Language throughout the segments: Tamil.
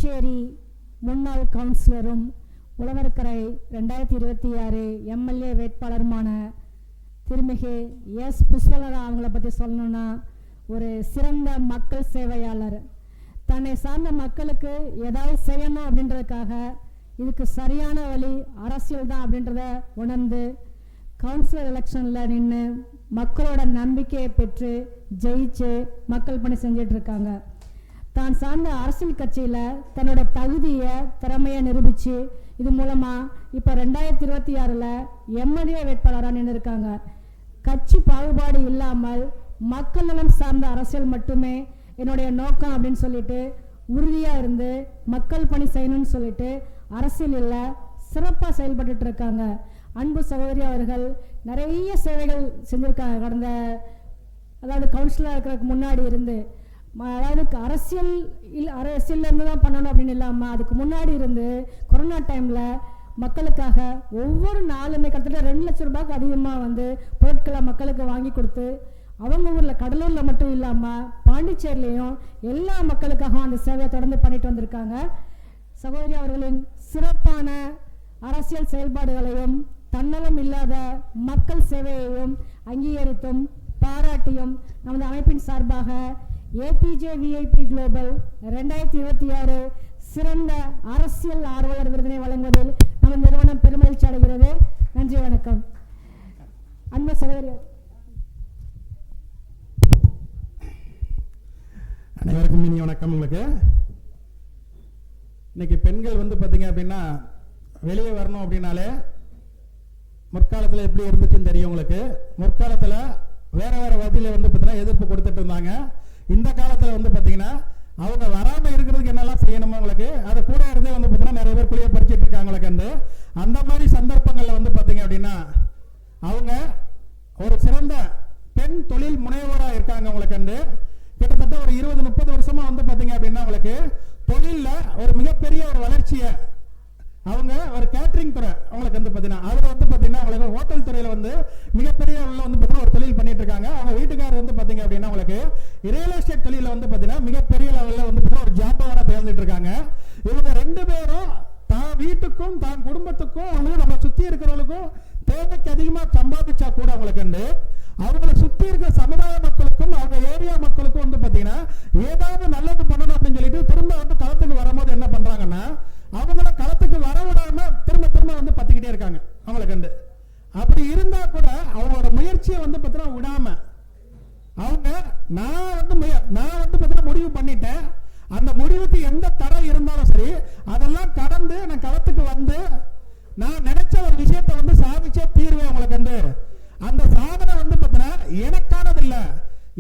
புதுச்சேரி முன்னாள் கவுன்சிலரும் உழவர்கரை 2026 எம்எல்ஏ வேட்பாளருமான திருமிகு எஸ் புஷ்பலதா அவங்கள பற்றி சொல்லணும்னா ஒரு சிறந்த மக்கள் சேவையாளர். தன்னை சார்ந்த மக்களுக்கு ஏதாவது செய்யணும் அப்படின்றதுக்காக இதுக்கு சரியான வழி அரசியல் தான் அப்படின்றத உணர்ந்து கவுன்சிலர் எலெக்ஷனில் நின்று மக்களோட நம்பிக்கையை பெற்று ஜெயிச்சு மக்கள் பணி செஞ்சிட்டு இருக்காங்க. தான் சார்ந்த அரசியல் கட்சியில் தன்னோட தகுதியை திறமையை நிரூபித்து இது மூலமாக இப்போ 2026 எம்எல்ஏ வேட்பாளராக நின்று இருக்காங்க. கட்சி பாகுபாடு இல்லாமல் மக்கள் நலம் சார்ந்த அரசியல் மட்டுமே என்னுடைய நோக்கம் அப்படின்னு சொல்லிட்டு உறுதியாக இருந்து மக்கள் பணி செய்யணும்னு சொல்லிட்டு அரசியலில் சிறப்பாக செயல்பட்டு இருக்காங்க. அன்பு சகோதரி அவர்கள் நிறைய சேவைகள் செஞ்சுருக்காங்க. கடந்த அதாவது கவுன்சிலராக இருக்கிறதுக்கு முன்னாடி இருந்து அதாவது அரசியல்லேருந்து தான் பண்ணணும் அப்படின்னு இல்லாமல் அதுக்கு முன்னாடி இருந்து கொரோனா டைமில் மக்களுக்காக ஒவ்வொரு நாளுமே கிட்டத்தட்ட 2 லட்சம் ரூபாய்க்கு அதிகமாக பொருட்களை மக்களுக்கு வாங்கி கொடுத்து அவங்க ஊரில் கடலூரில் மட்டும் இல்லாமல் பாண்டிச்சேரிலையும் எல்லா மக்களுக்காகவும் அந்த சேவையை தொடர்ந்து பண்ணிட்டு வந்திருக்காங்க. சகோதரி அவர்களின் சிறப்பான அரசியல் செயல்பாடுகளையும் தன்னலம் இல்லாத மக்கள் சேவையையும் அங்கீகரித்தும் பாராட்டியும் நமது அமைப்பின் சார்பாக ஏபிஜே விஐபி குளோபல் 2026 சிறந்த அரசியல் ஆர்வலர் விருதினை வழங்குவதில் நமது நிறுவனம் பெருமகிழ்ச்சி அடைகிறது. நன்றி, வணக்கம். அன்பு சகோதரி அனைவருக்கும் இனி வணக்கம். உங்களுக்கு இன்னைக்கு பெண்கள் பார்த்தீங்க அப்படின்னா வெளியே வரணும் அப்படின்னாலே முற்காலத்தில் எப்படி இருந்துச்சுன்னு தெரியும் உங்களுக்கு. முற்காலத்தில் வேற வேற வகையில் பார்த்தீங்கன்னா எதிர்ப்பு கொடுத்துட்டு இருந்தாங்க. இந்த காலத்தில் பார்த்தீங்கன்னா அவங்க வராமல் இருக்கிறதுக்கு என்னெல்லாம் செய்யணுமோ உங்களுக்கு அதை கூட இருந்தே பார்த்தீங்கன்னா நிறைய பேர் குழியை பறிச்சிட்டு இருக்காங்களுக்கு. அந்த மாதிரி சந்தர்ப்பங்களில் பார்த்தீங்க அப்படின்னா அவங்க ஒரு சிறந்த பெண் தொழில் முனைவோராக இருக்காங்க. உங்களுக்கு கிட்டத்தட்ட ஒரு 20-30 வருஷமா பார்த்தீங்க அப்படின்னா உங்களுக்கு தொழிலில் ஒரு மிகப்பெரிய ஒரு வளர்ச்சியை அவங்க ஒரு கேட்டரிங் துறை அவங்களுக்கு பார்த்தீங்கன்னா அதில் பார்த்தீங்கன்னா அவங்களுக்கு ஹோட்டல் துறையில் மிகப்பெரிய பார்த்தீங்கன்னா ஒரு தொழில் பண்ணிட்டு இருக்காங்க. அவங்க வீட்டுக்காரர் பார்த்தீங்க அப்படின்னா உங்களுக்கு ரியல் எஸ்டேட் தொழிலில் பார்த்தீங்கன்னா மிகப்பெரிய லெவலில் பார்த்தீங்கன்னா ஒரு ஜாம்பவானா தேர்ந்துட்டு இருக்காங்க. இவங்க 2 பேரும் தான் வீட்டுக்கும் தான் குடும்பத்துக்கும் நம்ம சுற்றி இருக்கிறவங்களுக்கும் தேவைக்கு அதிகமாக சம்பாதிச்சா கூட அவங்களுக்கு அவங்களை சுற்றி இருக்கிற சமுதாய மக்களுக்கும் அவங்க ஏரியா மக்களுக்கும் பார்த்தீங்கன்னா ஏதாவது நல்லது பண்ணணும் அப்படின்னு சொல்லிட்டு திரும்ப களத்துக்கு வரும்போது என்ன பண்றாங்கன்னா அவங்கள களத்துக்கு வர விடாம திரும்ப பத்திக்கிட்டே இருக்காங்க அவங்களுக்கு. அப்படி இருந்தா கூட அவங்களோட முயற்சியை பார்த்தீங்கன்னா விடாம அவங்க நான் பார்த்தீங்கன்னா முடிவு பண்ணிட்டேன். அந்த முடிவுக்கு எந்த தடை இருந்தாலும் சரி அதெல்லாம் கடந்து நான் களத்துக்கு நான் நினைச்ச ஒரு விஷயத்தை சாதிச்சே தீர்வேன் அவங்களுக்கு. அந்த சாதனை பார்த்தீங்கன்னா எனக்கானது இல்ல,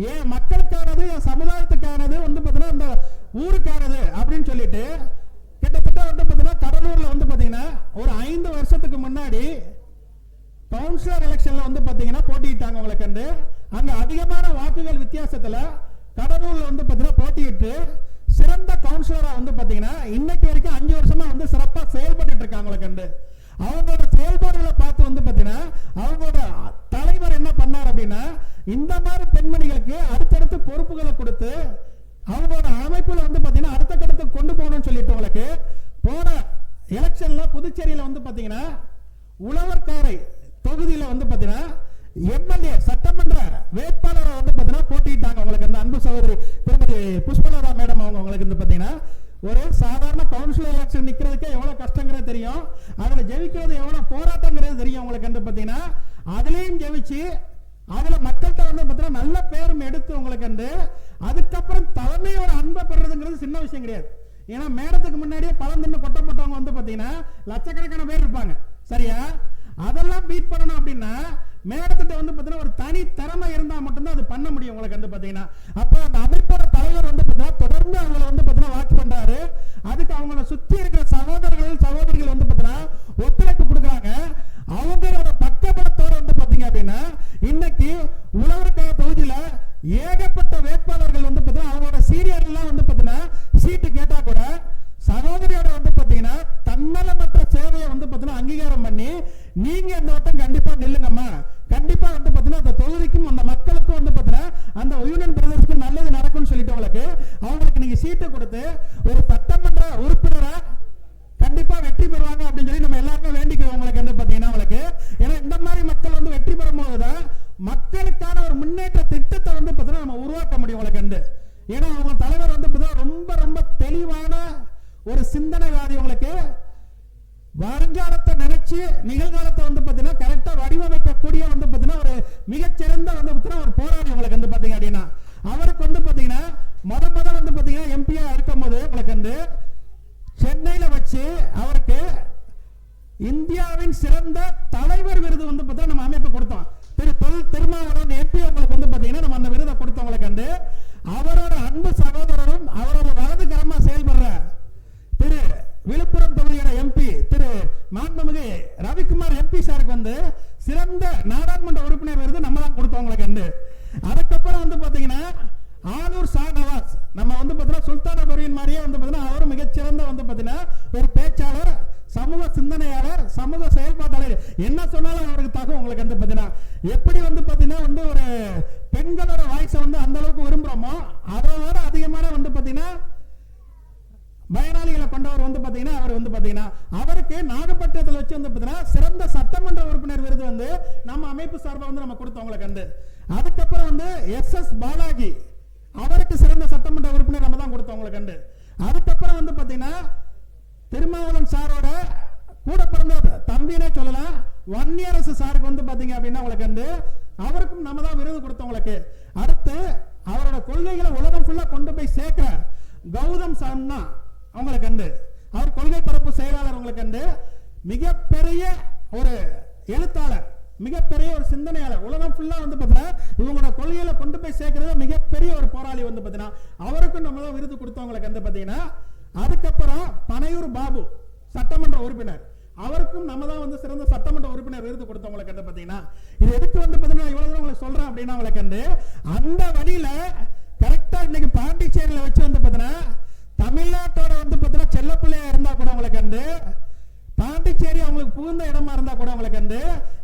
என் மக்களுக்கானது, என் சமுதாயத்துக்கானது பார்த்தீங்கன்னா அந்த ஊருக்கானது அப்படின்னு சொல்லிட்டு கிட்டத்தட்ட பார்த்தீங்கன்னா கடலூர்ல பார்த்தீங்கன்னா ஒரு 5 வருஷத்துக்கு முன்னாடி கவுன்சிலர் எலெக்ஷன்ல பார்த்தீங்கன்னா போட்டிட்டாங்க உங்களுக்கு. அங்க அதிகமான வாக்குகள் வித்தியாசத்துல கடலூர்ல பார்த்தீங்கன்னா போட்டியிட்டு சிறந்த கவுன்சிலரா பார்த்தீங்கன்னா இன்னைக்கு வரைக்கும் 5 வருஷமா சிறப்பா செயல்பட்டு இருக்காங்க உங்களுக்கு. அவங்களோட செயல்பாடுகளை பார்த்து பார்த்தீங்கன்னா அவங்களோட தலைவர் என்ன பண்ணார் அப்படின்னா இந்த மாதிரி பெண்மணிகளுக்கு அடுத்தடுத்து பொறுப்புகளை கொடுத்து அவங்களோட அமைப்புல பார்த்தீங்கன்னா அடுத்த கட்டத்துக்கு கொண்டு போகணும்னு சொல்லிட்டு உங்களுக்கு போன எலெக்ஷன்ல புதுச்சேரியில பார்த்தீங்கன்னா உழவர்கரை தொகுதியில பார்த்தீங்கன்னா எம்எல்ஏ சட்டமன்ற வேட்பாளரை பார்த்தீங்கன்னா போட்டிட்டாங்க உங்களுக்கு. அந்த அன்பு சகோதரி திருமதி புஷ்பலதா மேடம் உங்களுக்கு பார்த்தீங்கன்னா ஒரு சாதாரண கவுன்சிலர் எலெக்ஷன் நிக்கிறதுக்கே எவ்வளவு கஷ்டங்கிறது தெரியும், அதுல ஜெயிக்கிறது எவ்வளவு போராட்டங்கிறது தெரியும் உங்களுக்கு. பார்த்தீங்கன்னா அதுலயும் ஜெயிச்சு அதுல மக்கள்கிட்ட பார்த்தீங்கன்னா நல்ல பேரும் எடுத்து உங்களுக்கு அதுக்கப்புறம் தலைமையோட அன்பை பெறதுங்கிறது சின்ன விஷயம் கிடையாது. ஏன்னா மேடத்துக்கு முன்னாடியே பழம் தின்னு கொட்ட போட்டவங்க பார்த்தீங்கன்னா லட்சக்கணக்கான பேர் இருப்பாங்க சரியா. அதெல்லாம் பீட் பண்ணணும் அப்படின்னா மேடத்திட்ட பார்த்தீங்கன்னா ஒரு தனி திறமை இருந்தா மட்டும்தான் அது பண்ண முடியும் உங்களுக்கு. பார்த்தீங்கன்னா அப்ப அந்த அமைப்போட தலைவர் பார்த்தீங்கன்னா தொடர்ந்து அவங்களை பார்த்தீங்கன்னா வாட்ச் பண்றாரு. அதுக்கு அவங்கள சுத்தி இருக்கிற சகோதரிகள் பார்த்தீங்கன்னா ஒத்துழைப்பு கொடுக்குறாங்க. அவங்களோட பக்கபலத்தோட பார்த்தீங்க அப்படின்னா இன்னைக்கு உழவர்கரை தொகுதியில ஏகப்பட்ட வேட்பாளர்கள் பார்த்தீங்கன்னா அவங்களோட சீரியல் எல்லாம் பார்த்தீங்கன்னா சீட்டு கேட்டா கூட சகோதரியோட பார்த்தீங்கன்னா தன்னலமற்ற சேவையை பார்த்தீங்கன்னா அங்கீகாரம் பண்ணி நீங்க இந்த வட்டம் கண்டிப்பா நில்லுங்கம்மா, கண்டிப்பா பார்த்தீங்கன்னா அந்த தொகுதிக்கும் அந்த மக்களுக்கும் பார்த்தீங்கன்னா அந்த யூனியன் பிரதேசத்துக்கு நல்லது நடக்கும்னு சொல்லிட்டு அவங்களுக்கு நீங்க சீட்டை கொடுத்து ஒரு சட்டமன்ற உருவாக்க முடியும் உங்களுக்கு கண்டு. ஏன்னா அவங்க தலைவர் வந்து ரொம்ப ரொம்ப தெளிவான ஒரு சிந்தனைவாதி. உங்களுக்கு வருங்காலத்தை நினைச்சு நிகழ்காலத்தை வந்து பாத்தீங்கன்னா கரெக்டா வடிவமைக்கக்கூடிய வந்து பாத்தீங்கன்னா ஒரு மிகச்சிறந்த வந்து பாத்தீங்கன்னா ஒரு போராளி உங்களுக்கு வந்து பாத்தீங்க அப்படின்னா. அவருக்கு வந்து பாத்தீங்கன்னா முத வந்து பாத்தீங்கன்னா எம்பியா இருக்கும் போது உங்களுக்கு வந்து சென்னையில வச்சு அவருக்கு இந்தியாவின் சிறந்த தலைவர் விருது வந்து பாத்தீங்கன்னா நம்ம அமைப்பு கொடுத்தோம். திருமாவளவன் எம்பி உங்களுக்கு வந்து பாத்தீங்கன்னா நம்ம அந்த விருதை கொடுத்தவங்களுக்கு வந்து அவரோட அன்பு சகோதரரும் அவரோட வலது கரமா செயல்படுற திரு விழுப்புரம் தொகுதியோட எம்பி திரு மாண்புமிகு ரவிக்குமார் எம்பி சாருக்கு வந்து சிறந்த நாடாளுமன்ற உறுப்பினர் விருது நம்ம தான் கொடுத்தவங்களுக்கு வந்து. அதுக்கப்புறம் வந்து பாத்தீங்கன்னா ஆலூர் ஷா நவாஸ் நம்ம வந்து பாத்தீங்கன்னா சுல்தானா பர்வீன் மாதிரியே வந்து பாத்தீங்கன்னா அவரும் மிகச்சிறந்த வந்து பாத்தீங்கன்னா ஒரு பேச்சாளர், சமூக சிந்தனையாளர், சமூக செயல்பாட்டாளர். என்ன சொன்னாலும் அவருக்கு தகும் உங்களுக்கு வந்து பாத்தீங்கன்னா எப்படி வந்து பாத்தீங்கன்னா வந்து ஒரு பெண்களோட வாய்ஸை வந்து அந்த அளவுக்கு விரும்புறோமோ அதோட அதிகமான வந்து பாத்தீங்கன்னா பயனாளிகளை கொண்டவர் வந்து பாத்தீங்கன்னா அவர் வந்து பாத்தீங்கன்னா அவருக்கு நாகப்பட்டினத்தில் வச்சு வந்து பாத்தீங்கன்னா சிறந்த சட்டமன்ற உறுப்பினர் விருது வந்து நம்ம அமைப்பு சார்பா வந்து நம்ம கொடுத்தவங்களுக்கு வந்து. அதுக்கப்புறம் வந்து எஸ் பாலாஜி அவருக்கு சிறந்த சட்டமன்ற உறுப்பினர் நம்ம தான் கொடுத்தவங்களுக்கு வந்து. அதுக்கப்புறம் வந்து பாத்தீங்கன்னா திருமாவளவன் சாரோட கூட பிறந்த தம்பினே சொல்லலாம் வன்னியரசு சாருக்கு வந்து பாத்தீங்க அப்படின்னா உங்களுக்கு வந்து அவருக்கும் நம்ம தான் விருது கொடுத்தவங்களுக்கு. அடுத்து அவரோட கொள்கைகளை உலகம் ஃபுல்லா கொண்டு போய் சேர்க்கிற கௌதம் சன்னா அவங்களுக்கு வந்து அவர் கொள்கை பரப்பு செயலாளர் உங்களுக்கு வந்து மிகப்பெரிய ஒரு எழுத்தாளர், மிகப்பெரிய ஒரு சிந்தனையாளர், உலகம் ஃபுல்லா வந்து பாத்தீங்கன்னா இவங்களோட கொள்கையில கொண்டு போய் சேர்க்கிறது மிகப்பெரிய ஒரு போராளி வந்து பாத்தீங்கன்னா அவருக்கும் நம்ம தான் விருது கொடுத்தவங்களுக்கு வந்து பாத்தீங்கன்னா. அதுக்கப்புறம் பனையூர் பாபு சட்டமன்ற உறுப்பினர் அவருக்கும் நம்ம தான் வந்து சிறந்த சட்டமன்ற உறுப்பினர் விருது கொடுத்தவங்களுக்கு வந்து பாத்தீங்கன்னா. இது எதுக்கு வந்து பாத்தீங்கன்னா இவ்வளவு தூரம் உங்களுக்கு சொல்றேன் அப்படின்னா உங்களுக்கு வந்து அந்த வழியில கரெக்டா இன்னைக்கு பாண்டிச்சேரியில வச்சு வந்து பாத்தீங்கன்னா தமிழ்நாட்டோட வந்து பாத்தீங்கன்னா செல்ல பிள்ளையா இருந்தா கூட உங்களுக்கு வந்து பாண்டிச்சேரி அவங்களுக்கு புகுந்த இடமா இருந்தா கூட உங்களுக்கு வந்து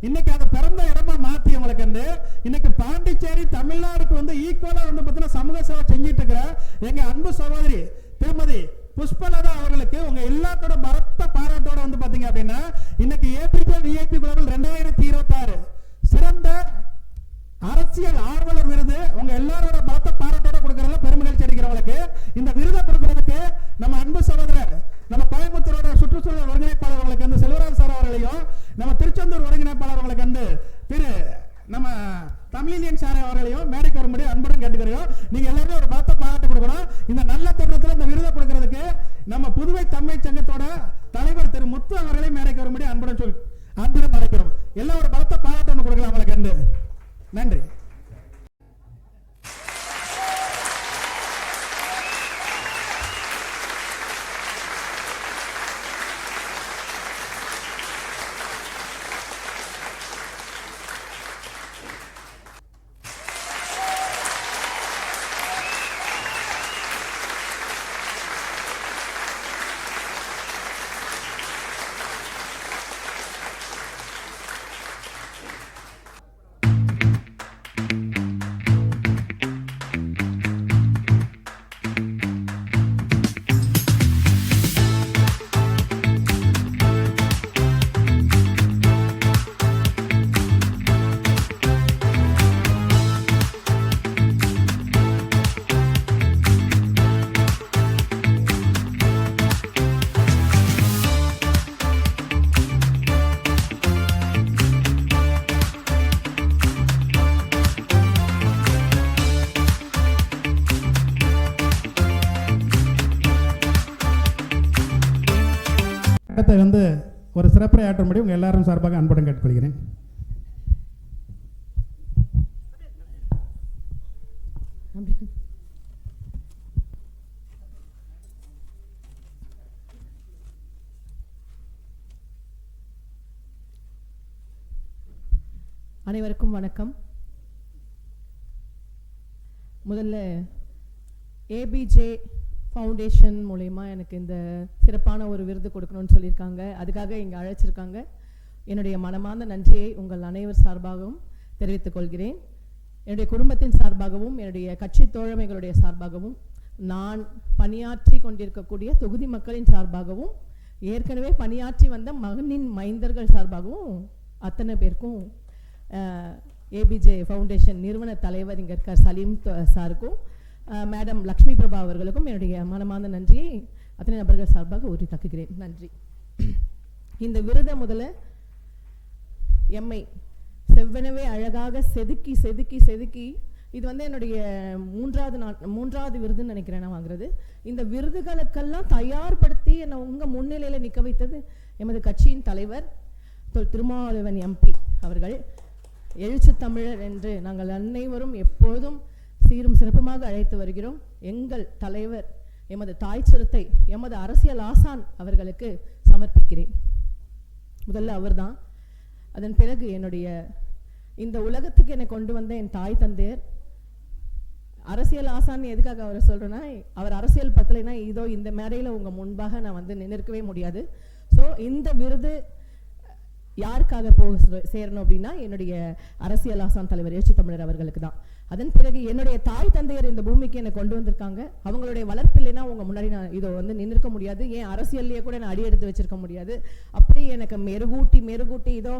இன்னைக்கு அதை பிறந்த இடமா மாத்தி உங்களுக்கு வந்து இன்னைக்கு பாண்டிச்சேரி தமிழ்நாடுக்கு வந்து ஈக்குவலா வந்து பாத்தீங்கன்னா சமூக சேவை செஞ்சிட்டு இருக்கிற எங்க அன்பு சகோதரி திருமதி புஷ்பலதா அவர்களுக்கு உங்க எல்லாத்தோட பலத்த பாராட்டோட வந்து பாத்தீங்க அப்படின்னா இன்னைக்கு ஏபிகே விஐபி குளோபல் 2026 சிறந்த அரசியல் ஆர்வலர் விருது உங்க எல்லாரோட பலத்த பாராட்டோட கொடுக்கறதுல பெருமகிழ்ச்சி அடைகிறவங்களுக்கு இந்த விருதை கொடுக்கறதுக்கு நம்ம அன்பு சகோதரர் நம்ம கோயம்புத்தூரோட சுற்றுச்சூழல் ஒருங்கிணைப்பாளர் அவங்களுக்கு வந்து செல்வராஜ் சார் அவர்களையும் நம்ம திருச்செந்தூர் ஒருங்கிணைப்பாளர் அவங்களுக்கு வந்து திரு நம்ம தமிழியன் சார் அவர்களையும் மேடைக்கு வரும்படி அன்புடன் கேட்டுக்கிறோம். நீங்க எல்லாரும் ஒரு பலத்த பாராட்டு கொடுக்கணும். இந்த நல்ல தருணத்தில் இந்த விருதை கொடுக்கறதுக்கு நம்ம புதுவை தமிழ் சங்கத்தோட தலைவர் திரு முத்து அவர்களை மேடைக்கு வரும்படி அன்புடன் அழைக்கிறோம். எல்லாம் ஒரு பலத்த பாராட்டு ஒன்று கொடுக்கலாம் அவங்களுக்கு வந்து. நன்றி. வந்து ஒரு சிறப்புரை ஆற்றும்படி உங்க எல்லாரும் சார்பாக அன்புடன் கேட்டுக்கொள்கிறேன். அனைவருக்கும் வணக்கம். முதல்ல ஏபிஜே ஃபவுண்டேஷன் மூலமா எனக்கு இந்த சிறப்பான ஒரு விருது கொடுக்கணும்னு சொல்லியிருக்காங்க. அதுக்காக இங்கே அழைச்சிருக்காங்க. என்னுடைய மனமார்ந்த நன்றியை உங்கள் அனைவர் சார்பாகவும் தெரிவித்துக் கொள்கிறேன். என்னுடைய குடும்பத்தின் சார்பாகவும் என்னுடைய கட்சி தோழமைகளுடைய சார்பாகவும் நான் பணியாற்றி கொண்டிருக்கக்கூடிய தொகுதி மக்களின் சார்பாகவும் ஏற்கனவே பணியாற்றி வந்த மகனின் மைந்தர்கள் சார்பாகவும் அத்தனை பேருக்கும் ஏபிஜே ஃபவுண்டேஷன் நிறுவன தலைவர் இங்கே இருக்கார் சலீம் சாருக்கும் மேடம் லக்ஷ்மி பிரபா அவர்களுக்கும் என்னுடைய மனமார்ந்த நன்றியை அத்தனை நபர்கள் சார்பாக உரித்தாக்குகிறேன். நன்றி. இந்த விருதை முதல்ல எம்மை செவ்வனவே அழகாக செதுக்கி செதுக்கி செதுக்கி இது வந்து என்னுடைய மூன்றாவது விருதுன்னு நினைக்கிறேன் நான் வாங்குறது. இந்த விருதுகளுக்கெல்லாம் தயார்படுத்தி என்னை உங்கள் முன்னிலையில் நிற்க வைத்தது எமது கட்சியின் தலைவர் திருமாவளவன் எம்பி அவர்கள். எழுச்சி தமிழர் என்று நாங்கள் அனைவரும் எப்போதும் சீரும் சிறப்புமாக அழைத்து வருகிறோம். எங்கள் தலைவர் எமது தாய் சிறுத்தை எமது அரசியல் ஆசான் அவர்களுக்கு சமர்ப்பிக்கிறேன். முதல்ல அவர்தான். அதன் பிறகு என்னுடைய இந்த உலகத்துக்கு என்னை கொண்டு வந்த என் தாய் தந்தையர். அரசியல் ஆசான்னு எதுக்காக அவரை சொல்கிறேன்னா, அவர் அரசியல் பத்தலைன்னா இதோ இந்த மேடையில் உங்கள் முன்பாக நான் வந்து நிற்கவே முடியாது. ஸோ இந்த விருது யாருக்காக போக சேரணும் அப்படின்னா என்னுடைய அரசியல் ஆசான் தலைவர் எழுச்சி தமிழர் அவர்களுக்கு தான். அதன் பிறகு என்னுடைய தாய் தந்தையர் இந்த பூமிக்கு என்னை கொண்டு வந்திருக்காங்க. அவங்களுடைய வளர்ப்பு இல்லைன்னா உங்க முன்னாடி நான் இதோ வந்து நின்றுக்க முடியாது. ஏன் அரசியல்லையே கூட நான் அடி எடுத்து வச்சிருக்க முடியாது. அப்படி எனக்கு மெருகூட்டி இதோ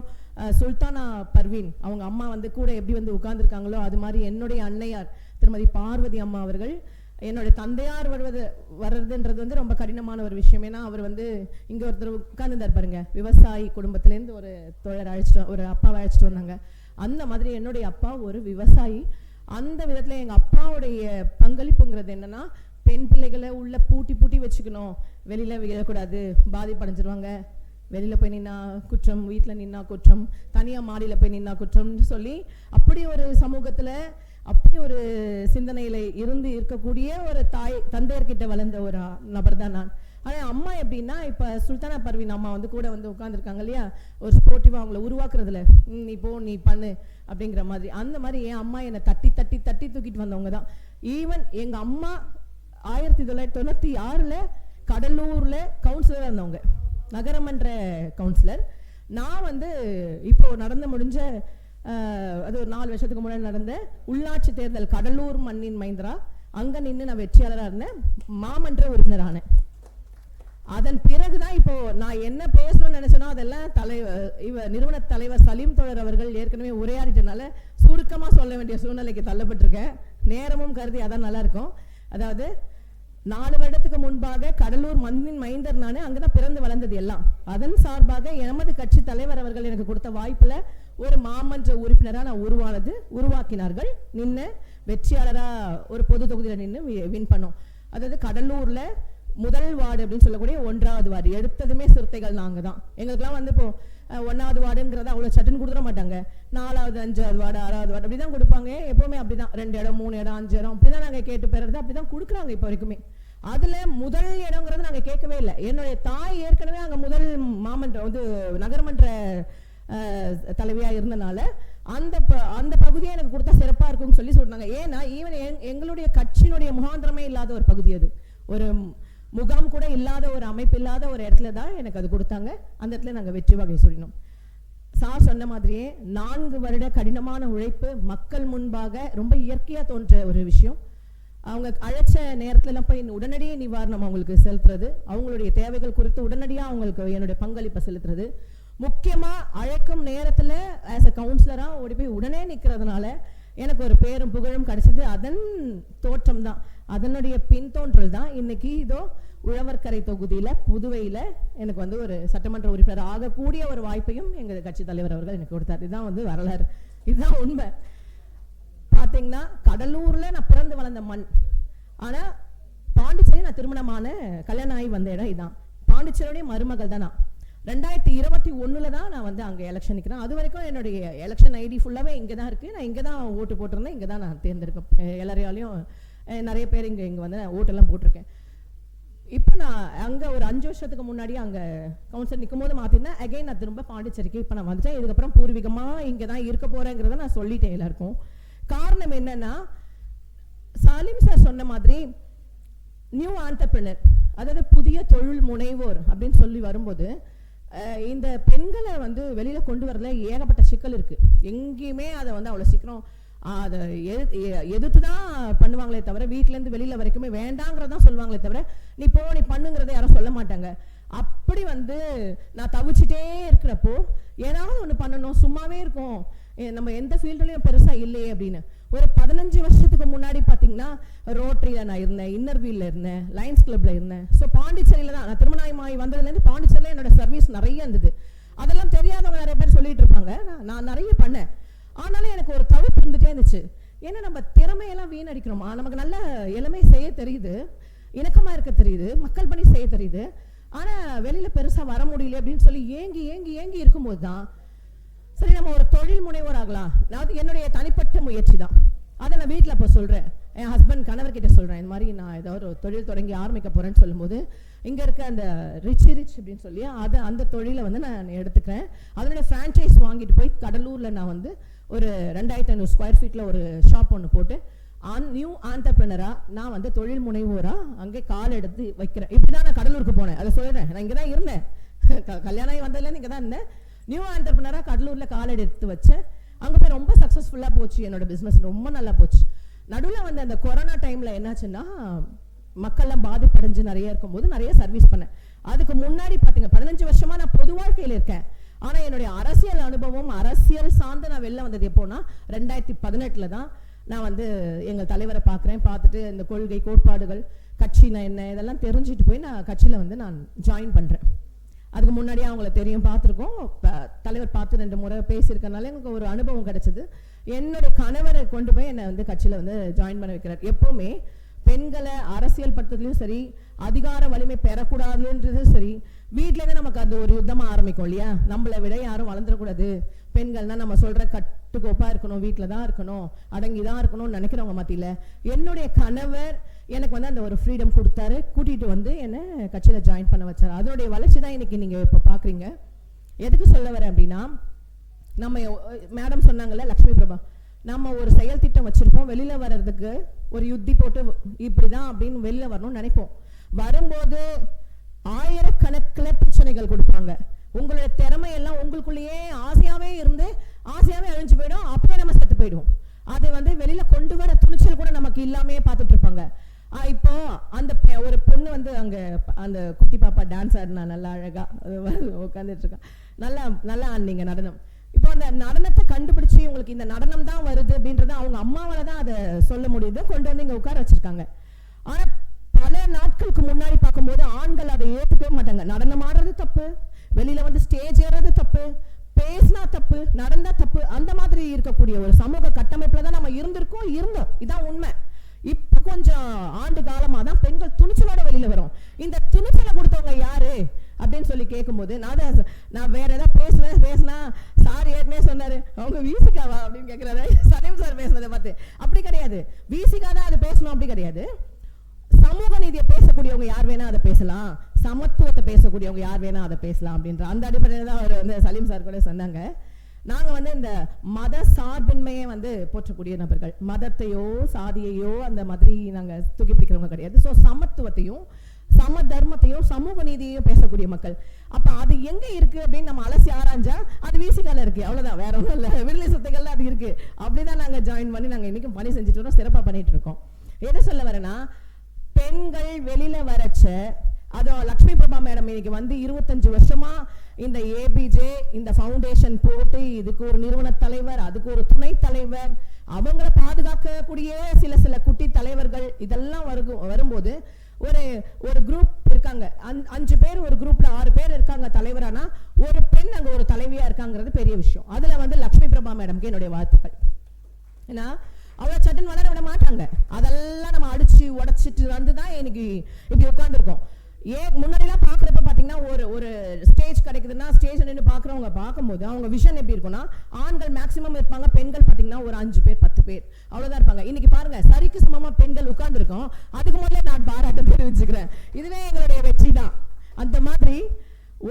சுல்தானா பர்வீன் அவங்க அம்மா வந்து கூட எப்படி வந்து உட்கார்ந்துருக்காங்களோ அது மாதிரி என்னுடைய அன்னையார் திருமதி பார்வதி அம்மா அவர்கள் என்னுடைய தந்தையார் வர்றதுன்றது வந்து ரொம்ப கடினமான ஒரு விஷயம். ஏன்னா அவர் வந்து இங்கே ஒருத்தர் உட்கார்ந்துருந்தார் பாருங்க, விவசாயி குடும்பத்திலேருந்து ஒரு தோழர் ஒரு அப்பாவை அழைச்சிட்டு வந்தாங்க. அந்த மாதிரி என்னுடைய அப்பா ஒரு விவசாயி. அந்த விதத்தில் எங்கள் அப்பாவுடைய பங்களிப்புங்கிறது என்னன்னா, பெண் பிள்ளைகளை உள்ள பூட்டி வச்சுக்கணும், வெளியில் விழக்கூடாது, பாதிப்படைஞ்சிருவாங்க, வெளியில் போய் நின்னா குற்றம், வீட்டில் நின்னா குற்றம், தனியாக மாடியில் போய் நின்னா குற்றம்னு சொல்லி அப்படி ஒரு சமூகத்தில் அப்படி ஒரு சிந்தனையில இருந்து இருக்கக்கூடிய ஒரு தந்தையர்கிட்ட வளர்ந்த ஒரு நபர் தான் நான். ஆனால் அம்மா எப்படின்னா, இப்போ சுல்தானா பர்வீன் அம்மா வந்து கூட வந்து உட்காந்துருக்காங்க இல்லையா, ஒரு ஸ்போர்ட்டிவாக அவங்கள உருவாக்குறதுல நீ போ நீ பண்ணு அப்படிங்கிற மாதிரி. அந்த மாதிரி என் அம்மா என்னை தட்டி தூக்கிட்டு வந்தவங்க தான். ஈவன் எங்கள் அம்மா 1996 கடலூரில் கவுன்சிலராக இருந்தவங்க, நகரமன்ற கவுன்சிலர். நான் வந்து இப்போ நடந்து முடிஞ்ச அது ஒரு 4 வருஷத்துக்கு முன்னாடி நடந்த உள்ளாட்சி தேர்தல் கடலூர் மண்ணின் மைந்தரா அங்கே நின்று நான் வெற்றியாளராக இருந்தேன், மாமன்ற உறுப்பினரானேன். அதன் பிறகுதான் இப்போ நான் என்ன பேசணும்னு நினைச்சேனோ அதெல்லாம் நிறுவன தலைவர் சலீம் தோழர் அவர்கள் ஏற்கனவே உரையாடிட்டனால சுருக்கமாக சொல்ல வேண்டிய சூழ்நிலைக்கு தள்ளப்பட்டிருக்கேன். நேரமும் கருதி அதான் நல்லா இருக்கும். அதாவது 4 வருடத்துக்கு முன்பாக கடலூர் மண்ணின் மைந்தர் நானே, அங்கதான் பிறந்து வளர்ந்தது எல்லாம். அதன் சார்பாக எமது கட்சி தலைவர் அவர்கள் எனக்கு கொடுத்த வாய்ப்புல ஒரு மாமன்ற உறுப்பினரா நான் உருவாக்கினார்கள். நின்று வெற்றியாளரா ஒரு பொது தொகுதியில நின்று வின் பண்ணோம். அதாவது கடலூர்ல முதல் வார்டு அப்படின்னு சொல்லக்கூடிய 1வது வார்டு எடுத்ததுமே சிறுத்தைகள் நாங்க தான். எங்களுக்குலாம் வந்து இப்போ 1வது வார்டுங்கிறத அவ்வளவு சட்டுன்னு கொடுத்துட மாட்டாங்க. 4வது 5வது வார்டு 6வது வார்டு அப்படிதான் கொடுப்பாங்க. எப்பவுமே அப்படிதான் 2 இடம் 3 இடம் 5 இடம் அப்படிதான் நாங்க கேட்டு பெறது, அப்படிதான் கொடுக்குறாங்க இப்போ வரைக்குமே. அதுல முதல் இடங்கிறது நாங்க கேட்கவே இல்லை. என்னுடைய தாய் ஏற்கனவே அங்க முதல் மாமன்ற வந்து நகர்மன்ற தலைவியா இருந்தனால அந்த பகுதியை எனக்கு கொடுத்தா சிறப்பா இருக்கும்னு சொல்லி சொன்னாங்க. ஏன்னா ஈவன் எங்களுடைய கட்சியினுடைய முகாந்திரமே இல்லாத ஒரு பகுதி, அது ஒரு முகாம் கூட இல்லாத ஒரு அமைப்பு இல்லாத ஒரு இடத்துல தான் எனக்கு அது கொடுத்தாங்க. அந்த இடத்துல நாங்கள் வெற்றி வகை சொல்லினோம். சார் சொன்ன மாதிரியே 4 வருட கடினமான உழைப்பு, மக்கள் முன்பாக ரொம்ப இயற்கையா தோன்ற ஒரு விஷயம். அவங்க அழைச்ச நேரத்துல எல்லாம் போய் உடனடியே நிவாரணம் அவங்களுக்கு செலுத்துறது, அவங்களுடைய தேவைகள் குறித்து உடனடியா அவங்களுக்கு என்னுடைய பங்களிப்பை செலுத்துறது, முக்கியமா அழைக்கும் நேரத்துல ஆஸ் அ கவுன்சிலரா ஓடி போய் உடனே நிக்கிறதுனால எனக்கு ஒரு பேரும் புகழும் கிடைச்சது. அதன் தோற்றம் தான், அதனுடைய பின்தோன்றல் தான் இன்னைக்கு இதோ உழவர்கரை தொகுதியில புதுவையில எனக்கு வந்து ஒரு சட்டமன்ற உறுப்பினர் ஆகக்கூடிய ஒரு வாய்ப்பையும் எங்க கட்சி தலைவர் அவர்கள் எனக்கு கொடுத்தார். இதுதான் வந்து வரலாறு, இதுதான் உண்மை. பாத்தீங்கன்னா கடலூர்ல நான் பிறந்து வளர்ந்த மண், ஆனா பாண்டிச்சேரி நான் திருமணமான கல்யாணம் ஆகி வந்த இடம் இதான். பாண்டிச்சேரியுடைய மருமகள் தான் நான். 2021 தான் நான் வந்து அங்கே எலெக்ஷன் நிற்கிறேன். அது வரைக்கும் என்னுடைய எலெக்ஷன் ஐடி ஃபுல்லாகவே இங்கே தான் இருக்குது. நான் இங்கே தான் ஓட்டு போட்டிருந்தேன், இங்கே தான் நான் தேர்ந்தெடுக்க எல்லாரையாலையும் நிறைய பேர் இங்கே வந்து ஓட்டெல்லாம் போட்டிருக்கேன். இப்போ நான் அங்கே ஒரு 5 வருஷத்துக்கு முன்னாடி அங்கே கவுன்சிலர் நிற்கும் போது மாற்றிருந்தேன். அகைன் நான் திரும்ப பாண்டிச்சேரிக்கு இப்போ நான் வந்துட்டேன். இதுக்கப்புறம் பூர்வீகமாக இங்கே தான் இருக்க போகிறேங்கிறத நான் சொல்லிட்டேன் எல்லாருக்கும். காரணம் என்னன்னா, சாலிம் சார் சொன்ன மாதிரி நியூ ஆண்டர்பிரினர், அதாவது புதிய தொழில் முனைவோர் அப்படின்னு சொல்லி வரும்போது இந்த பெண்களை வந்து வெளியில கொண்டு வரல ஏகப்பட்ட சிக்கல் இருக்கு. எங்கேயுமே அதை வந்து அவ்வளவு சீக்கிரம் அதை எதிர்த்து தான் பண்ணுவாங்களே தவிர, வீட்டுல இருந்து வெளியில வரைக்குமே வேண்டாங்கிறதான் சொல்லுவாங்களே தவிர நீ பண்ணுங்கிறத யாரும் சொல்ல மாட்டாங்க. அப்படி வந்து நான் தவிச்சிட்டே இருக்கிறப்போ ஏதாவது ஒண்ணு பண்ணணும், சும்மாவே இருக்கும், நம்ம எந்த ஃபீல்டுலையும் பெருசாக இல்லையே அப்படின்னு. ஒரு 15 வருஷத்துக்கு முன்னாடி பார்த்தீங்கன்னா ரோட்டரியில் நான் இருந்தேன், இன்னர்வீலில் இருந்தேன், லைன்ஸ் கிளப்பில் இருந்தேன். ஸோ பாண்டிச்சேரியில் தான் நான் திருமணமாகி வந்ததுலேருந்து பாண்டிச்சேரியில் என்னோட சர்வீஸ் நிறைய இருந்தது. அதெல்லாம் தெரியாதவங்க நிறைய பேர் சொல்லிட்டு இருப்பாங்க. நான் நிறைய பண்ணேன். ஆனாலும் எனக்கு ஒரு தவிப்பு இருந்துகிட்டே இருந்துச்சு. ஏன்னா நம்ம திறமையெல்லாம் வீணடிக்கிறோமா? நமக்கு நல்ல இளமை செய்ய தெரியுது, இணக்கமாக இருக்க தெரியுது, மக்கள் பணி செய்ய தெரியுது, ஆனால் வெளியில் பெருசாக வர முடியல அப்படின்னு சொல்லி ஏங்கி ஏங்கி ஏங்கி இருக்கும்போது தான் சரி நம்ம ஒரு தொழில் முனைவோர் ஆகலாம். அதாவது என்னுடைய தனிப்பட்ட முயற்சி தான். அதை நான் வீட்டில் இப்போ சொல்கிறேன், என் ஹஸ்பண்ட் கணவர்கிட்ட சொல்கிறேன், இந்த மாதிரி நான் ஏதாவது ஒரு தொழில் தொடங்கி ஆரம்பிக்க போகிறேன்னு சொல்லும்போது இங்கே இருக்க அந்த ரிச் அப்படின்னு சொல்லி அந்த தொழிலை வந்து நான் எடுத்துக்கிறேன். அதனுடைய ஃப்ரான்ச்சைஸ் வாங்கிட்டு போய் கடலூரில் நான் வந்து ஒரு 2500 ஸ்கொயர் ஃபீட்டில் ஒரு ஷாப் ஒன்று போட்டு நியூ ஆண்டர்பிரினரா நான் வந்து தொழில் முனைவோரா அங்கே கால் எடுத்து வைக்கிறேன். இப்படி தான் நான் கடலூருக்கு போனேன். அதை சொல்கிறேன், நான் இங்கே தான் இருந்தேன், கல்யாணம் ஆகி வந்ததுலேருந்து இங்கே தான் இருந்தேன். நியூ ஆண்டர்பிரினரா கடலூரில் கால் எடுத்து வச்சேன். அங்கே போய் ரொம்ப சக்ஸஸ்ஃபுல்லாக போச்சு. என்னோட பிஸ்னஸ் ரொம்ப நல்லா போச்சு. நடுவில் வந்து அந்த கொரோனா டைமில் என்னாச்சுன்னா மக்கள்லாம் பாதிப்படைஞ்சு நிறைய இருக்கும்போது நிறைய சர்வீஸ் பண்ணேன். அதுக்கு முன்னாடி பார்த்தீங்க 15 வருஷமாக நான் பொது வாழ்க்கையில் இருக்கேன். ஆனால் என்னுடைய அரசியல் அனுபவம், அரசியல் சார்ந்து நான் வெளில வந்தது எப்போனா 2018 தான். நான் வந்து எங்கள் தலைவரை பார்க்குறேன், பார்த்துட்டு இந்த கொள்கை கோட்பாடுகள் கட்சினா என்ன இதெல்லாம் தெரிஞ்சுட்டு போய் நான் கட்சியில் வந்து நான் ஜாயின் பண்ணுறேன். அதுக்கு முன்னாடியே அவங்கள தெரியும், பார்த்துருக்கோம், தலைவர் பார்த்து 2 முறை பேசியிருக்கனால எனக்கு ஒரு அனுபவம் கிடைச்சது. என்னுடைய கணவரை கொண்டு போய் என்னை வந்து கட்சியில் வந்து ஜாயின் பண்ண வைக்கிறார். எப்போவுமே பெண்களை அரசியல் படுத்துறதுலையும் சரி, அதிகார வலிமை பெறக்கூடாதுன்றதும் சரி, வீட்டிலேருந்து நமக்கு அது ஒரு யுத்தமாக ஆரம்பிக்கும் இல்லையா? நம்மளை விட யாரும் வளர்ந்துடக்கூடாது, பெண்கள்னா நம்ம சொல்கிற கட்டுக்கோப்பாக இருக்கணும், வீட்டில் தான் இருக்கணும், அடங்கி தான் இருக்கணும்னு நினைக்கிறவங்க மத்தியில் என்னுடைய கணவர் எனக்கு வந்து அந்த ஒரு ஃப்ரீடம் கொடுத்தாரு. கூட்டிகிட்டு வந்து என்னை கட்சியில் ஜாயின் பண்ண வச்சார். அதனுடைய வளர்ச்சி தான் இன்னைக்கு நீங்கள் இப்போ பார்க்குறீங்க. எதுக்கு சொல்ல வரேன் அப்படின்னா, நம்ம மேடம் சொன்னாங்கல்ல லக்ஷ்மி பிரபா, நம்ம ஒரு செயல் திட்டம் வச்சுருப்போம், வெளியில் வர்றதுக்கு ஒரு யுத்தி போட்டு இப்படி தான் அப்படின்னு வெளியில் வரணும்னு நினைப்போம். வரும்போது ஆயிரக்கணக்கில் பிரச்சனைகள் கொடுப்பாங்க. உங்களுடைய திறமையெல்லாம் உங்களுக்குள்ளேயே ஆசையாகவே இருந்து ஆசையாகவே அழிஞ்சு போயிடும். அப்படியே நம்ம செத்து போயிடுவோம். அதை வந்து வெளியில் கொண்டு வர துணிச்சல் கூட நமக்கு இல்லாமே பார்த்துட்டு இருப்பாங்க. இப்போ அந்த ஒரு பொண்ணு வந்து அங்கே அந்த குட்டி பாப்பா டான்ஸ் ஆடினா நல்லா அழகாக உட்காந்துட்டு இருக்கா. நல்லா ஆடினீங்க நடனம். இப்போ அந்த நடனத்தை கண்டுபிடிச்சி உங்களுக்கு இந்த நடனம் தான் வருது அப்படின்றத அவங்க அம்மாவால தான் அதை சொல்ல முடியுது, கொண்டு வந்து இங்கே உட்கார வச்சிருக்காங்க. ஆனால் பல நாட்களுக்கு முன்னாடி பார்க்கும்போது ஆண்கள் அதை ஏற்றுக்கவே மாட்டாங்க. நடனம் ஆடுறது தப்பு, வெளியில வந்து ஸ்டேஜ் ஏறது தப்பு, பேசினா தப்பு, நடந்தா தப்பு, அந்த மாதிரி இருக்கக்கூடிய ஒரு சமூக கட்டமைப்புல தான் நம்ம இருந்தோம். இதான் உண்மை. இப்ப கொஞ்சம் ஆண்டு காலமா தான் பெண்கள் துணிச்சலோட வெளியில வரும். இந்த துணிச்சலை கொடுத்தவங்க யாரு அப்படின்னு சொல்லி கேட்கும்போது நான் வேற ஏதாவது பேசினா சார் ஏற்கனவே சொன்னாரு அவங்க வீசிக்காவா அப்படின்னு கேட்கிறாரு. சலீம் சார் பேசுனதை பார்த்து அப்படி கிடையாது, வீசிக்கா தான் அது பேசணும் அப்படி கிடையாது. சமூக நீதியை பேசக்கூடியவங்க யார் வேணா அதை பேசலாம், சமத்துவத்தை பேசக்கூடியவங்க யார் வேணா அதை பேசலாம் அப்படின்ற அந்த அடிப்படையில் தான் அவர் வந்து சலீம் சார் கூட சொன்னாங்க. நாங்கள் வந்து இந்த மத சார்பின்மையை வந்து போற்றக்கூடிய நபர்கள், மதத்தையோ சாதியையோ அந்த மாதிரி நாங்கள் தூக்கி பிடிக்கிறவங்க கிடையாது. ஸோ சமத்துவத்தையும் சம தர்மத்தையும் சமூக நீதியையும் பேசக்கூடிய மக்கள். அப்போ அது எங்கே இருக்கு அப்படின்னு நம்ம அலசி ஆராய்ஞ்சா அது வீசிக்கால இருக்கு, அவ்வளோதான், வேற ஒன்றும் இல்லை. விடுதலை சிறுத்தைகள்ல அது இருக்கு. அப்படிதான் நாங்கள் ஜாயின் பண்ணி நாங்கள் இன்னைக்கும் பணி செஞ்சுட்டு வரோம், சிறப்பாக பண்ணிட்டு இருக்கோம். எதை சொல்ல வரேன்னா, பெண்கள் வெளியில வரச்ச அதுவும் லக்ஷ்மி பிரபா மேடம் இன்னைக்கு வந்து 25 வருஷமா இந்த ஏபிஜே இந்த ஃபவுண்டேஷன் போட்டு இதுக்கு ஒரு நிறுவன தலைவர், அதுக்கு ஒரு துணை தலைவர், அவங்களை பாதுகாக்கக்கூடிய சில குட்டி தலைவர்கள் இதெல்லாம் வரும்போது ஒரு குரூப் இருக்காங்க, 5 பேர் ஒரு குரூப்ல 6 பேர் இருக்காங்க தலைவரானா, ஒரு பெண் அங்க ஒரு தலைவியா இருக்காங்கிறது பெரிய விஷயம். அதுல வந்து லக்ஷ்மி பிரபா மேடம்க்கு என்னுடைய வாழ்த்துக்கள். ஏன்னா அவ்வளோ சட்டன் வளர விட மாட்டாங்க. அதெல்லாம் நம்ம அடிச்சு உடச்சிட்டு வந்துதான் இன்னைக்கு இப்படி உட்காந்துருக்கோம். முன்னாடிலாம் பார்க்குறப்ப பார்த்தீங்கன்னா ஒரு ஸ்டேஜ் கிடைக்குதுன்னா ஸ்டேஜ் நின்று பார்க்குறவங்க பார்க்கும்போது அவங்க விஷன் எப்படி இருக்கும்னா, ஆண்கள் மேக்ஸிமம் இருப்பாங்க, பெண்கள் பார்த்தீங்கன்னா ஒரு 5 பேர் 10 பேர் அவ்வளோதான் இருப்பாங்க. இன்னைக்கு பாருங்க, சரிக்கு சமமாக பெண்கள் உட்கார்ந்துருக்கோம். அதுக்கு முதல்ல நான் பாராட்ட தெரிவிச்சுக்கிறேன். இதுவே எங்களுடைய வெற்றி தான். அந்த மாதிரி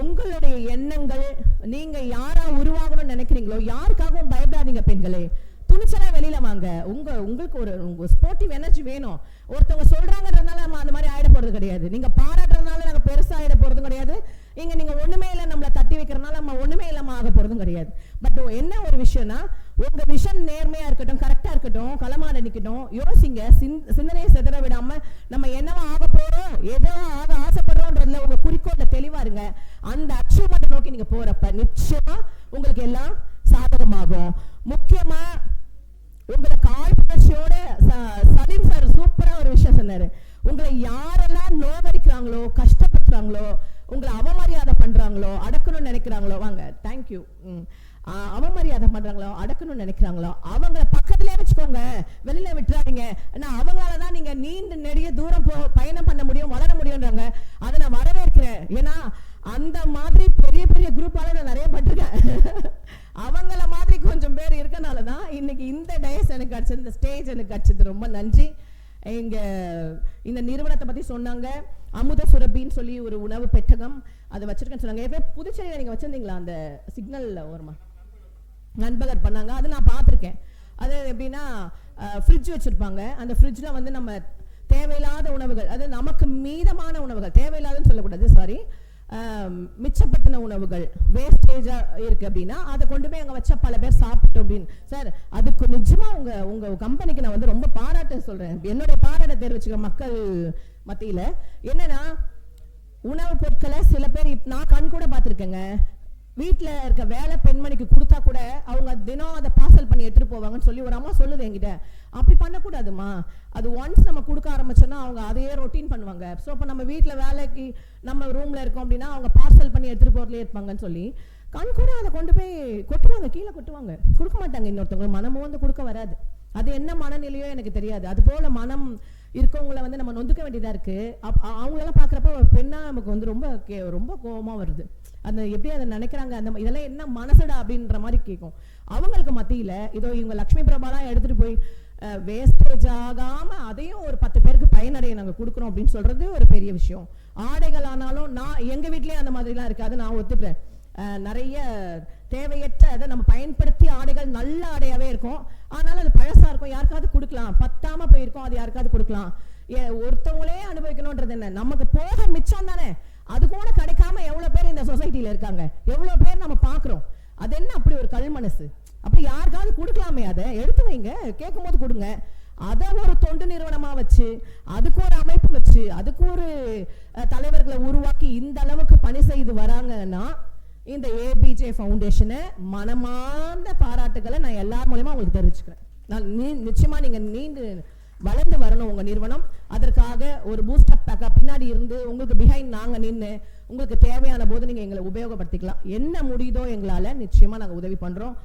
உங்களுடைய எண்ணங்கள், நீங்க யாரா உருவாகணும்னு நினைக்கிறீங்களோ யாருக்காகவும் பயப்படாதீங்க பெண்களே. துணிச்சலா வெளியில வாங்க. உங்களுக்கு ஒரு ஸ்போர்ட்டிவ் எனர்ஜி வேணும். ஒருத்தவங்க சொல்றாங்கன்றதுனால நம்ம அந்த மாதிரி ஆயிட போறது கிடையாது. நீங்க பாராட்டுறதுனால நாங்க பெருசா ஆயிட போறதும் கிடையாது. நீங்க ஒண்ணுமே இல்லை நம்மளை தட்டி வைக்கிறதுனால நம்ம ஒண்ணுமே இல்லாம ஆக போறதும் கிடையாது. பட் என்ன ஒரு விஷயம்னா, உங்க விஷன் நேர்மையா இருக்கட்டும், கரெக்டா இருக்கட்டும், களமாட நிக்கட்டும், யோசிங்க, சிந்தனையை சிதற விடாம நம்ம என்னவா ஆக போறோம், எதோ ஆக ஆசைப்படுறோம்ன்றதுல உங்க குறிக்கோள்ல தெளிவா இருங்க. அந்த அச்சீவ்மெண்ட் நோக்கி நீங்க போறப்ப நிச்சயமா உங்களுக்கு எல்லாம் சாதகமாகும். முக்கியமா உங்களை கால் புரட்சியோட சலீம் சார் சூப்பரா ஒரு விஷயம் சொன்னாரு. உங்களை யாரெல்லாம் நோவடிக்கிறாங்களோ, கஷ்டப்படுத்துறாங்களோ, உங்களை அவமரியாதை பண்றாங்களோ, அடக்கணும்னு நினைக்கிறாங்களோ, வாங்க தேங்க்யூ, அவமரியாதை பண்றாங்களோ, அடக்கணும்னு நினைக்கிறாங்களோ, அவங்கள பக்கத்திலே வச்சுக்கோங்க, வெளியில விட்டுறாதீங்க. ஏன்னா அவங்களாலதான் நீங்க நீண்ட நெடிய தூரம் பயணம் பண்ண முடியும், வளர முடியும்ன்றாங்க. அதை நான் வரவேற்கிறேன். ஏன்னா அந்த மாதிரி பெரிய பெரிய குரூப்பால நான் நிறைய பட்டிருக்கேன். அவங்கள மாதிரி கொஞ்சம் பேர் இருக்கனாலதான் இன்னைக்கு இந்த டயஸ் எனக்கு கிடைச்சது, இந்த ஸ்டேஜ் எனக்கு கிடைச்சது. ரொம்ப நன்றி. எங்க இந்த நிறுவனத்தை பத்தி சொன்னாங்க. அமுத சுரபின்னு சொல்லி ஒரு உணவு பெட்டகம் அதை வச்சிருக்கேன்னு சொன்னாங்க. புதுச்சேரியில நீங்க வச்சிருந்தீங்களா? அந்த சிக்னல்ல வருமா நண்பகர் பண்ணாங்க, அது நான் பார்த்துருக்கேன். அது எப்படின்னா ஃப்ரிட்ஜ் வச்சிருப்பாங்க. அந்த ஃப்ரிட்ஜ்ல வந்து நம்ம தேவையில்லாத உணவுகள், அது நமக்கு மீதமான உணவுகள், தேவையில்லாதன்னு சொல்லக்கூடாது, சாரி, மிச்சப்பட்டின உணவுகள் வேஸ்டேஜா இருக்கு அப்படின்னா அதை கொண்டு போய் அங்க வச்சா பல பேர் சாப்பிட்டோம் அப்படின்னு. சார் அதுக்கு நிஜமா உங்க கம்பெனிக்கு நான் வந்து ரொம்ப பாராட்ட சொல்றேன். என்னுடைய பாராட்ட தெரிவிச்சுக்க மக்கள் மத்தியில. என்னன்னா உணவு பொருட்களை சில பேர் நான் கண் கூட பார்த்துருக்கேங்க, வீட்டுல இருக்க வேலை பெண்மணிக்கு கொடுத்தா கூட அவங்க தினம் அதை பார்சல் பண்ணி எடுத்துட்டு போவாங்கன்னு சொல்லி ஒரு அம்மா சொல்லுது என்கிட்ட. அப்படி பண்ணக்கூடாதுமா, அது ஒன்ஸ் நம்ம கொடுக்க ஆரம்பிச்சோன்னா அவங்க அதையே ரொட்டீன் பண்ணுவாங்க. ஸோ இப்போ நம்ம வீட்டில் வேலைக்கு நம்ம ரூம்ல இருக்கோம் அப்படின்னா அவங்க பார்சல் பண்ணி எடுத்துட்டு போறதுலேயே இருப்பாங்கன்னு சொல்லி கண் கூட அதை கொண்டு போய் கொட்டுவாங்க, கீழே கொட்டுவாங்க, கொடுக்க மாட்டாங்க. இன்னொருத்தவங்க மனமும் வந்து கொடுக்க வராது. அது என்ன மனநிலையோ எனக்கு தெரியாது. அது போல மனம் இருக்கவங்களை வந்து நம்ம நொந்துக்க வேண்டியதா இருக்கு. அவங்களெல்லாம் பாக்குறப்ப பெண்ணா நமக்கு வந்து ரொம்ப ரொம்ப கோபமா வருது. அந்த எப்படி அதை நினைக்கிறாங்க, அந்த இதெல்லாம் என்ன மனசடா அப்படின்ற மாதிரி கேட்கும். அவங்களுக்கு மத்தியில இதோ இவங்க லட்சுமி பிரபாலாம் எடுத்துட்டு போய் வேஸ்டேஜ் ஆகாம அதையும் ஒரு 10 பேருக்கு பயனடைய நாங்க கொடுக்குறோம் அப்படின்னு சொல்றது ஒரு பெரிய விஷயம். ஆடைகள் ஆனாலும் நான் எங்க வீட்லயே அந்த மாதிரிலாம் இருக்கு, அதை நான் ஒத்துக்கிறேன். நிறைய தேவையற்ற அதை நம்ம பயன்படுத்தி ஆடைகள் நல்ல ஆடையாவே இருக்கும், ஆனாலும் அது பழசா இருக்கும், யாருக்காவது கொடுக்கலாம், பத்தாம போயிருக்கும், அது யாருக்காவது கொடுக்கலாம். ஒருத்தவங்களே அனுபவிக்கணும்ன்றது என்ன, நமக்கு போக மிச்சம் தானே. அது கூட கிடைக்காம எவ்வளவு பேர் இந்த சொசைட்டில இருக்காங்க, எவ்வளவு பேர் நம்ம பாக்குறோம். அது என்ன அப்படி ஒரு கல் மனசு? அப்படி யாருக்காவது கொடுக்கலாமே, அதை எடுத்து வைங்க, கேட்கும் போது கொடுங்க. அதை ஒரு தொண்டு நிறுவனமா வச்சு அதுக்கு ஒரு அமைப்பு வச்சு அதுக்கு ஒரு தலைவர்களை உருவாக்கி இந்த அளவுக்கு பணி செய்து வராங்கன்னா இந்த ஏபிஜே ஃபவுண்டேஷனை மனமார்ந்த பாராட்டுகளை நான் எல்லார் மூலமா உங்களுக்கு தெரிவிச்சுக்கிறேன். நான் நிச்சயமா நீங்க நீண்டு வளர்ந்து வரணும் உங்க நிறுவனம். அதற்காக ஒரு பூஸ்டப் பேக்கா பின்னாடி இருந்து உங்களுக்கு பிஹைண்ட் நாங்க நின்று உங்களுக்கு தேவையான போது நீங்க எங்களை உபயோகப்படுத்திக்கலாம். என்ன முடியுதோ எங்களால நிச்சயமா நாங்க உதவி பண்றோம்.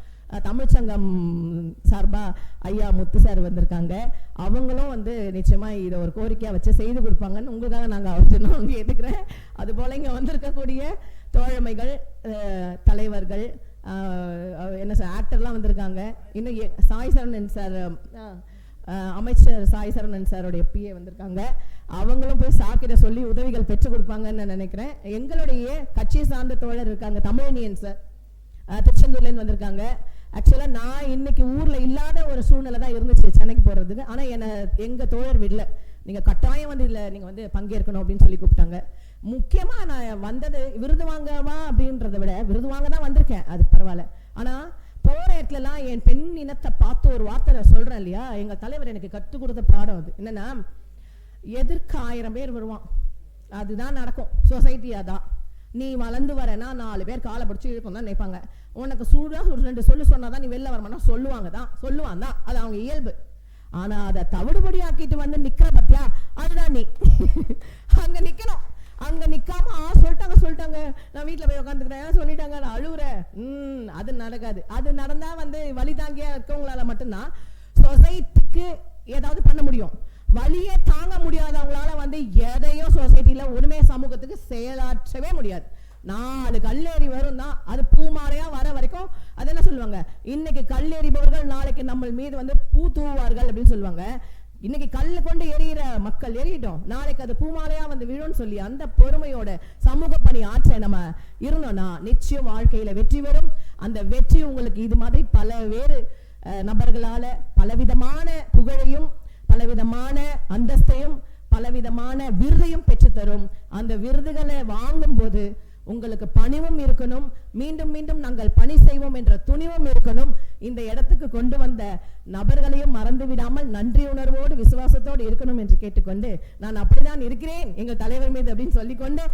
தமிழ்ச்சங்கம் சார்பா ஐயா முத்து சார் வந்திருக்காங்க. அவங்களும் வந்து நிச்சயமா இதை ஒரு கோரிக்கையா வச்சு செய்து கொடுப்பாங்கன்னு உங்களுக்காக நாங்க அவர்கிட்ட நான் ஏத்துக்கிறேன். அது போல இங்க வந்திருக்கக்கூடிய தோழமைகள், தலைவர்கள், என்ன சார் ஆக்டர்லாம் வந்திருக்காங்க. இன்னும் சாய் சரவணன் சார், அமைச்சர் சாய் சரவணன் சாருடைய பிஏ வந்திருக்காங்க. அவங்களும் போய் சாக்கிட்ட சொல்லி உதவிகள் பெற்றுக் கொடுப்பாங்கன்னு நான் நினைக்கிறேன். எங்களுடைய கட்சியை சார்ந்த தோழர் இருக்காங்க, தமிழனியன் சார் திருச்செந்தூர்ல இருந்து வந்திருக்காங்க. ஆக்சுவலா நான் இன்னைக்கு ஊர்ல இல்லாத ஒரு சூழ்நிலை தான் இருந்துச்சு சென்னைக்கு போறதுக்கு. ஆனா எங்க தோழர் வீட்டுல நீங்க கட்டாயம் வந்து இதுல நீங்க வந்து பங்கேற்கணும் அப்படின்னு சொல்லி கூப்பிட்டாங்க. முக்கியமா நான் வந்தது விருது வாங்கவா அப்படின்றத விட விருது வாங்க தான் வந்திருக்கேன், அது பரவாயில்ல. ஆனா போற இடத்துலலாம் என் பெண் இனத்தை பார்த்து ஒரு வார்த்தை சொல்றேன் இல்லையா, எங்க தலைவர் எனக்கு கற்றுக் கொடுத்த பாடம் அது. என்னன்னா, எதிர்க்க 1000 பேர் வருவான், அதுதான் நடக்கும். சொசைட்டி அதான். நீ வளர்ந்து வரனா 4 பேர் காலை பிடிச்சி இருக்கும் தான் நினைப்பாங்க. உனக்கு சூடா ஒரு 2 சொல்லு சொன்னாதான் நீ வெளில வரமானா சொல்லுவான் தான், அது அவங்க இயல்பு. ஆனா அதை தவிடுபடி ஆக்கிட்டு வந்து நிக்கிற பத்தியா, அதுதான் நீ. அங்க நிக்கணும். அங்க நிக்காம சொல்லிட்டாங்க நான் வீட்டுல போய் உட்காந்துக்கிறேன் சொல்லிட்டாங்க நான் அழுவுறேன், அது நடக்காது. அது நடந்தா வந்து வழி தாங்கியா இருக்கவங்களால மட்டும்தான் சொசைட்டிக்கு ஏதாவது பண்ண முடியும். வழியே தாங்க முடியாதவங்களால வந்து எதையோ சொசைட்டில ஒண்ணுமே சமூகத்துக்கு செயலாற்றவே முடியாது. 4 கல்லேறி வரும் தான், அது பூமாலையா வர வரைக்கும். அது என்ன சொல்லுவாங்க, இன்னைக்கு கல்லெறிபவர்கள் நாளைக்கு நம்ம மீது வந்து பூ தூவார்கள் அப்படின்னு சொல்லுவாங்க. இன்னைக்கு கல்லு கொண்டு எரியிற மக்கள் எரியட்டும், நாளைக்கு அது பூமாலையா வந்து விழும்னு சொல்லி அந்த பொறுமையோட சமூக பணி ஆற்ற நம்ம இருந்தோம்னா நிச்சயம் வாழ்க்கையில வெற்றி வரும். அந்த வெற்றி உங்களுக்கு இது மாதிரி பல வேறு நபர்களால பலவிதமான புகழையும் பலவிதமான அந்தஸ்தையும் பலவிதமான விருதையும் பெற்றுத்தரும். அந்த விருதுகளை வாங்கும் போது உங்களுக்கு பணிவும் இருக்கணும், மீண்டும் மீண்டும் நாங்கள் பணி செய்வோம் என்ற துணிவும் இருக்கணும். இந்த இடத்துக்கு கொண்டு வந்த நபர்களையும் மறந்து விடாமல் நன்றி உணர்வோடு விசுவாசத்தோடு இருக்கணும் என்று கேட்டுக்கொண்டு, நான் அப்படிதான் இருக்கிறேன் எங்கள் தலைவர் மீது அப்படின்னு சொல்லிக்கொண்டு,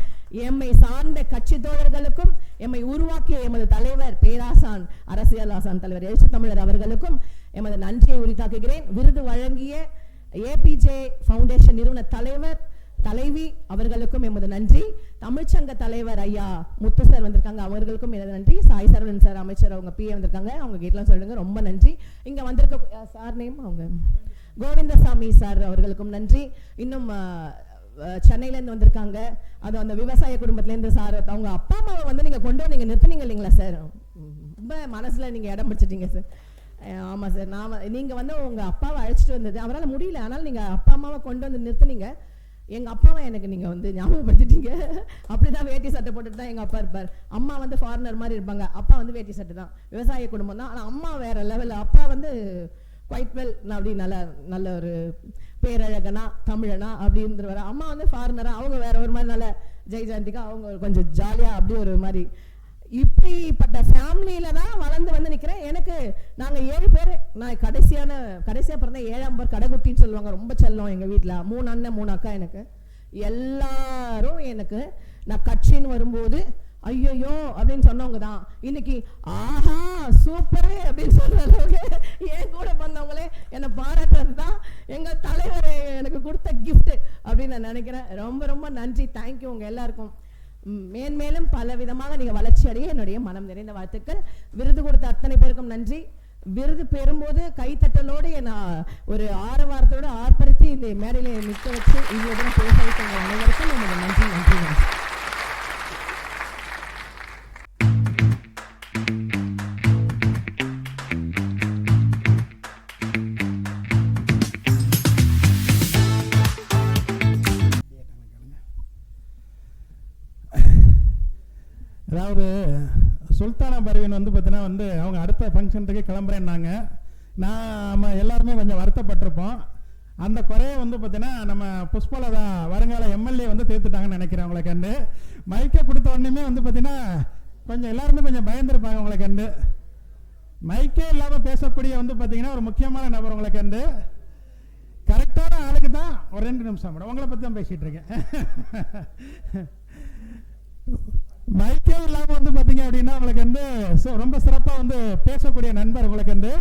எம்மை சார்ந்த கட்சி தோழர்களுக்கும் எம்மை உருவாக்கிய எமது தலைவர் பேராசான் அரசியல் ஆசான் தலைவர் எழுச்சி தமிழர் அவர்களுக்கும் எமது நன்றியை உரித்தாக்குகிறேன். விருது வழங்கிய ஏபிஜே ஃபவுண்டேஷன் நிறுவன தலைவர் தலைவி அவர்களுக்கும் எமது நன்றி. தமிழ்ச்சங்க தலைவர் ஐயா முத்து சார் வந்திருக்காங்க, அவர்களுக்கும் எனது நன்றி. சாய் சரவணன் சார் அமைச்சர் அவங்க பிஏ வந்திருக்காங்க, அவங்க கேட்கலாம் சொல்லுங்க, ரொம்ப நன்றி. இங்க வந்திருக்க சார் நேம் அவங்க கோவிந்தசாமி சார் அவர்களுக்கும் நன்றி. இன்னும் சென்னையிலேருந்து வந்திருக்காங்க, அது அந்த விவசாய குடும்பத்திலேருந்து சார், அவங்க அப்பா அம்மாவை வந்து நீங்கள் கொண்டு வந்து நீங்கள் நிறுத்துனீங்க இல்லைங்களா சார், ரொம்ப மனசில் நீங்கள் இடம் பிடிச்சிட்டீங்க சார். ஆமாம் சார், நீங்கள் வந்து உங்கள் அப்பாவை அழைச்சிட்டு வந்தது அவரால் முடியல, ஆனால் நீங்கள் அப்பா அம்மாவை கொண்டு வந்து நிறுத்துனீங்க. எங்கள் அப்பாவை எனக்கு நீங்கள் வந்து ஞாபகப்படுத்திட்டீங்க. அப்படி தான் வேட்டி சட்டை போட்டுட்டு தான் எங்கள் அப்பா இருப்பார். அம்மா வந்து ஃபாரினர் மாதிரி இருப்பாங்க, அப்பா வந்து வேட்டி சட்டை தான், விவசாய குடும்பம் தான். ஆனால் அம்மா வேற லெவலில், அப்பா வந்து குவைட் வெல் அப்படி நல்ல ஒரு பேரழகனா தமிழனா அப்படி இருந்துருவார். அம்மா வந்து ஃபாரினரா, அவங்க வேற ஒரு மாதிரி நல்ல ஜெய்ஜாண்டிக்கா, அவங்க கொஞ்சம் ஜாலியாக அப்படி ஒரு மாதிரி. இப்படிப்பட்ட ஃபேமிலியில தான் வளர்ந்து வந்து நிற்கிறேன். எனக்கு நாங்கள் 7 பேர், நான் கடைசியாக பிறந்த 7ஆம் பேர் கடைக்குட்டின்னு சொல்லுவாங்க, ரொம்ப செல்லம் எங்கள் வீட்டில். 3 அண்ணன் 3 அக்கா. எனக்கு எல்லாரும் எனக்கு நான் கட்சின்னு வரும்போது ஐயோ அப்படின்னு சொன்னவங்க தான் இன்னைக்கு ஆஹா சூப்பரே அப்படின்னு சொல்ற அளவுக்கு என் கூட வந்தவங்களே என்னை பாராட்டுறது தான் எங்கள் தலைவர் எனக்கு கொடுத்த கிஃப்ட் அப்படின்னு நான் நினைக்கிறேன். ரொம்ப ரொம்ப நன்றி, தேங்க்யூ. உங்கள் எல்லாருக்கும் மேன்மேலும் பல விதமாக நீங்கள் வளர்ச்சி அடைய என்னுடைய மனம் நிறைந்த வாழ்த்துக்கள். விருது கொடுத்த அத்தனை பேருக்கும் நன்றி. விருது பெறும்போது கைத்தட்டலோடு நான் ஒரு ஆரவாரத்தோடு ஆர்ப்பரித்து இந்த மேடையில நிற்க வச்சு இவ்வளோ பேச வைத்தவங்க அனைவருக்கும் நமக்கு நன்றி நன்றி நன்றி. அதாவது சுல்தானா பர்வீன் வந்து பார்த்தீங்கன்னா வந்து அவங்க அடுத்த ஃபங்க்ஷனுக்கு கிளம்புறேன்னாங்க. நம்ம எல்லாருமே கொஞ்சம் வருத்தப்பட்டிருப்போம். அந்த குறையை வந்து பார்த்தீங்கன்னா நம்ம புஷ்பலதா வருங்கால எம்எல்ஏ வந்து தீர்த்துட்டாங்கன்னு நினைக்கிறேன். அவங்களை கண்டு மைக்கை கொடுத்த உடனே வந்து பார்த்தீங்கன்னா கொஞ்சம் எல்லாருமே கொஞ்சம் பயந்துருப்பாங்க. உங்களை கண்டு மைக்கே இல்லாமல் பேசக்கூடிய வந்து பார்த்தீங்கன்னா ஒரு முக்கியமான நபர். உங்களை கண்டு கரெக்டான ஆளுக்கு தான் ஒரு 2 நிமிஷம் மேடம் உங்களை பற்றி தான் பேசிகிட்டு இருக்கேன். மைக்கே இல்லாமல் வந்து பார்த்தீங்க அப்படின்னா உங்களுக்கு வந்து ரொம்ப சிறப்பாக வந்து பேசக்கூடிய நண்பர். உங்களுக்கு வந்து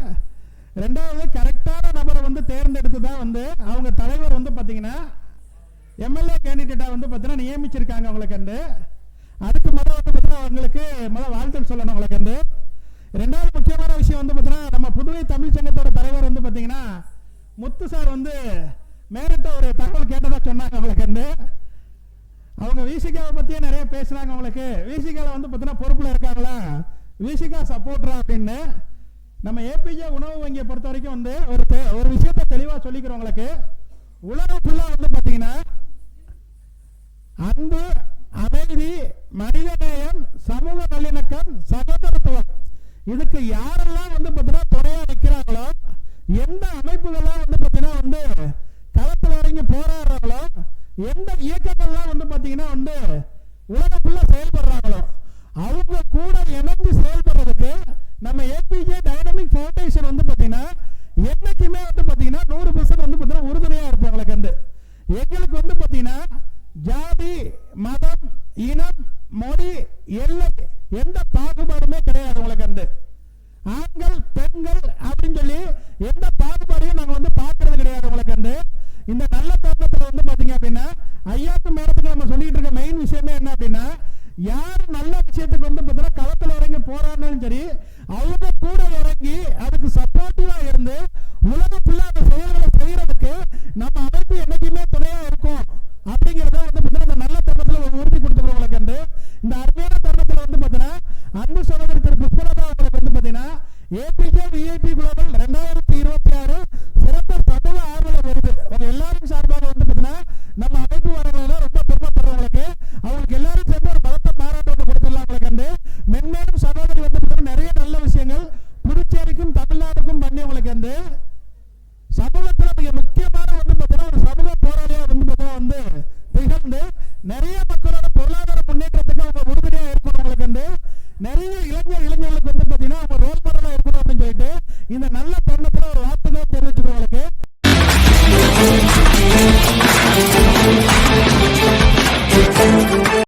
2வது கரெக்டான நபரை வந்து தேர்ந்தெடுத்து தான் வந்து அவங்க தலைவர் வந்து பார்த்தீங்கன்னா எம்எல்ஏ கேண்டிடேட்டாக வந்து பார்த்தீங்கன்னா நியமிச்சிருக்காங்க. உங்களுக்கு வந்து அதுக்கு முதல்ல வந்து பார்த்தீங்கன்னா அவங்களுக்கு வாழ்த்து சொல்லணும். உங்களுக்கு வந்து 2வது முக்கியமான விஷயம் வந்து பார்த்தீங்கன்னா நம்ம புதுவை தமிழ் சங்கத்தோட தலைவர் வந்து பார்த்தீங்கன்னா முத்து சார் வந்து மேலிட்ட ஒரு தகவல் கேட்டதாக சொன்னாங்க. உங்களுக்கு வந்து அவங்க விசிகாவை பற்றியே நிறைய பேசுகிறாங்க. அவங்களுக்கு விசிகாவில் வந்து பார்த்தீங்கன்னா பொறுப்பில் இருக்காங்களா, விசிகா சப்போர்ட்டரா அப்படின்னு. நம்ம ஏபிஜே உணவு வங்கியை பொறுத்த வரைக்கும் வந்து ஒரு விஷயத்தை தெளிவாக சொல்லிக்கிறோம். உங்களுக்கு உலகம் ஃபுல்லாக வந்து பார்த்தீங்கன்னா அன்பு, அமைதி, மனிதநேயம், சமூக நல்லிணக்கம், சகோதரத்துவம், இதுக்கு யாரெல்லாம் வந்து பார்த்தீங்கன்னா துணையா நிற்கிறாங்களோ, எந்த அமைப்புகள்லாம் வந்து பார்த்தீங்கன்னா வந்து களத்தில் இறங்கி போராடுறாங்களோ, எந்த இயக்கங்கள்லாம் வந்து பார்த்தீங்கன்னா வந்து உலகம் ஃபுல்லாக செயல்படுறாங்களோ, அவங்க கூட இணைந்து செயல்படுறதுக்கு நம்ம ஏபிஜே டைனமிக் ஃபவுண்டேஷன் வந்து பார்த்தீங்கன்னா என்னைக்குமே வந்து பார்த்தீங்கன்னா 100% வந்து பார்த்தீங்கன்னா உறுதுணையாக இருப்போம். உங்களுக்கு வந்து எங்களுக்கு வந்து பார்த்தீங்கன்னா ஜாதி, மதம், இனம், மொழி, எல்லை எந்த பாகுபாடுமே கிடையாது. உங்களுக்கு வந்து ஆண்கள் பெண்கள் அப்படின்னு சொல்லி எந்த பாகுபாடையும் நாங்கள் வந்து பார்க்கறது கிடையாது. உங்களுக்கு வந்து இந்த நல்ல தருணத்தில் வந்து பார்த்தீங்க அப்படின்னா ஐயாக்கு மேடத்துக்கு நம்ம சொல்லிட்டு இருக்க மெயின் விஷயமே என்ன அப்படின்னா, யார் நல்ல விஷயத்துக்கு வந்து பார்த்தீங்கன்னா களத்தில் இறங்கி போராடினாலும் சரி, அவங்க கூட இறங்கி அதுக்கு சப்போர்ட்டிவா இருந்து